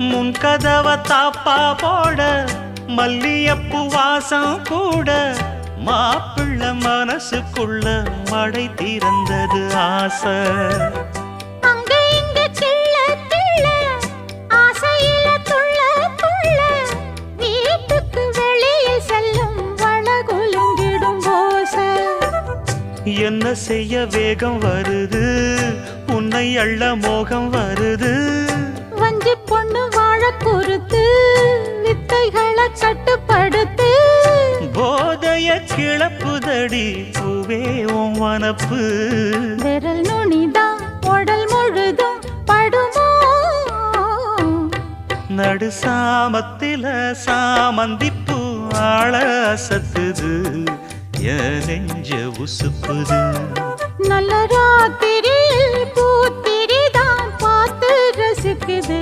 முன் கதவ தாப்பா போட மல்லியப்பு வாசம் கூட மாப்பிள்ள மனசுக்குள்ள மடை திறந்தது ஆசை. என்ன செய்ய வேகம் வருது உன்னை அள்ள மோகம் வருது. வஞ்சி பொண்ணு வாழ பொறுத்து வித்தைகளை கட்டுப்படுத்து. போதைய கிளப்புதடி பூவே உன் வனப்பு. விரல் நுனிதான் உடல் முழுதும் படுமோ. நடு சாமத்தில சாமந்திப்பூ ஆள அசத்துது என் நெஞ்ச உசுப்புது. நல்ல ராத்திரியில் பூத்திரிதான் பார்த்து ரசிக்குது.